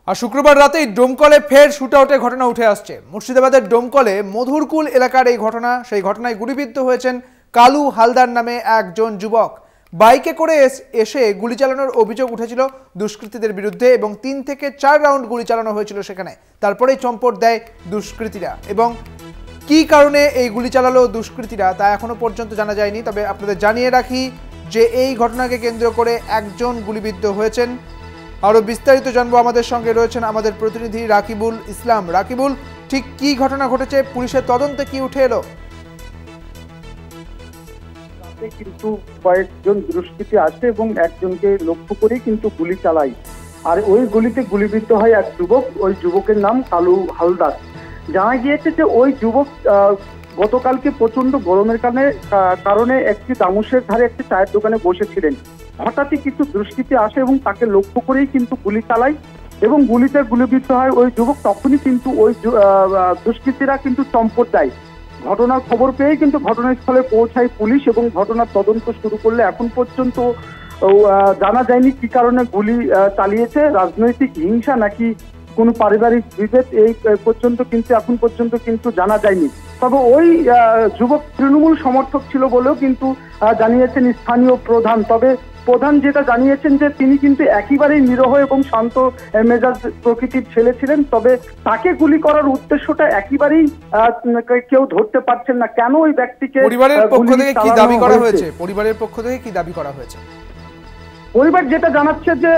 আর শুক্রবার রাতেই ডোমকলে ফের শুটআউটের ঘটনা উঠে আসছে। মুর্শিদাবাদের ডোমকলে মধুরকুল এলাকার এই ঘটনা। সেই ঘটনায় গুলিবিদ্ধ হয়েছেন কালু হালদার নামে একজন যুবক। বাইকে করে এসে গুলি চালানোর অভিযোগ উঠেছিল দুষ্কৃতীদের বিরুদ্ধে এবং 3 থেকে 4 রাউন্ড গুলি চালানো হয়েছিল সেখানে। তারপরেই চম্পট দেয় দুষ্কৃতীরা এবং কী কারণে এই গুলি চালালো দুষ্কৃতীরা তা এখনো পর্যন্ত জানা যায়নি। তবে আপনাদের জানিয়ে রাখি যে এই ঘটনাকে কেন্দ্র করে একজন গুলিবিদ্ধ হয়েছেন। আরো বিস্তারিত জানবো, আমাদের সঙ্গে রয়েছেন আমাদের প্রতিনিধি রাকিবুল ইসলাম। রাকিবুল, ঠিক কি ঘটনা ঘটেছে, পুলিশের তদন্তে কি উঠে এলো? কিন্তু কয়েকজন দুষ্কৃতী আসে এবং একজনকে লক্ষ্য করে কিন্তু গুলি চালায়, আর ওই গুলিতে গুলিবিদ্ধ হয় এক যুবক। ওই যুবকের নাম কালু হালদার। জানা গিয়েছে যে ওই যুবক গতকালকে প্রচন্ড গরমের কারণে একটি দামুশের ধারে একটি চায়ের দোকানে বসেছিলেন। হঠাৎই কিছু দুষ্কৃতী আসে এবং তাকে লক্ষ্য করেই কিন্তু গুলি চালায় এবং গুলিতে গুলিবিদ্ধ হয় ওই যুবক। তখনই কিন্তু ওই দুষ্কৃতীরা কিন্তু চম্পট দেয়। ঘটনার খবর পেয়ে কিন্তু ঘটনাস্থলে পৌঁছায় পুলিশ এবং ঘটনার তদন্ত শুরু করলে এখন পর্যন্ত জানা যায়নি কি কারণে গুলি চালিয়েছে, রাজনৈতিক হিংসা নাকি কোনো পারিবারিক বিভেদ, এই পর্যন্ত কিন্তু এখন পর্যন্ত কিন্তু জানা যায়নি। তবে ওই যুবক তৃণমূল সমর্থক ছিল বলেও কিন্তু জানিয়েছেন স্থানীয় প্রধান। তবে প্রধান যেটা জানিয়েছেন যে তিনি কিন্তু একেবারেই নিরহ এবং শান্ত মেজাজ প্রকৃতির ছেলে ছিলেন। তবে তাকে গুলি করার উদ্দেশ্যটা একেবারেই কেউ ধরতে পারছেন না। কেন ওই ব্যক্তিকে পরিবারের পক্ষ থেকে কি দাবি করা হয়েছে? পরিবারের পক্ষ থেকে কি দাবি করা হয়েছে? পরিবার যেটা জানাচ্ছে যে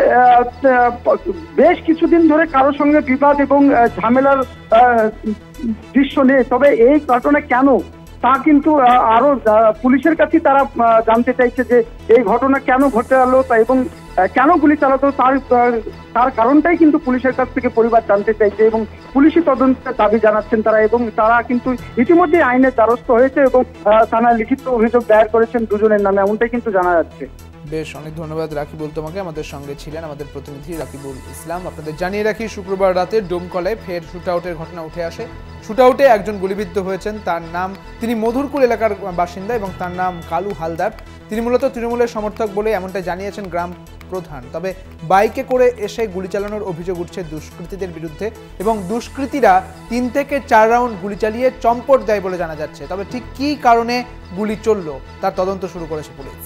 বেশ কিছুদিন ধরে কারোর সঙ্গে বিবাদ এবং ঝামেলার দৃশ্য নেই। তবে এই ঘটনা কেন তা কিন্তু আরো পুলিশের কাছে তারা জানতে চাইছে যে এই ঘটনা কেন ঘটে গেল এবং কেন গুলি চালাতো তার কারণটাই কিন্তু পুলিশের কাছ থেকে পরিবার জানতে চাইছে এবং পুলিশি তদন্তের দাবি জানাচ্ছেন তারা। এবং তারা কিন্তু ইতিমধ্যে আইনের দ্বারস্থ হয়েছে এবং থানায় লিখিত অভিযোগ দায়ের করেছেন দুজনের নামে, এমনটাই কিন্তু জানা যাচ্ছে। বেশ, অনেক ধন্যবাদ রাকিবুল তোমাকে। আমাদের সঙ্গে ছিলেন আমাদের প্রতিনিধি রাকিবুল ইসলাম। আপনাদের জানিয়ে রাখি, শুক্রবার রাতে ডোমকলে ফের শুটআউটের ঘটনা উঠে আসে। শুটআউটে একজন গুলিবিদ্ধ হয়েছেন, তার নাম, তিনি মধুরকুল এলাকার বাসিন্দা এবং তার নাম কালু হালদার। তিনি মূলত তৃণমূলের সমর্থক বলে এমনটা জানিয়েছেন গ্রাম প্রধান। তবে বাইকে করে এসে গুলি চালানোর অভিযোগ উঠছে দুষ্কৃতীদের বিরুদ্ধে এবং দুষ্কৃতীরা 3 থেকে 4 রাউন্ড গুলি চালিয়ে চম্পট দেয় বলে জানা যাচ্ছে। তবে ঠিক কী কারণে গুলি চলল তার তদন্ত শুরু করেছে পুলিশ।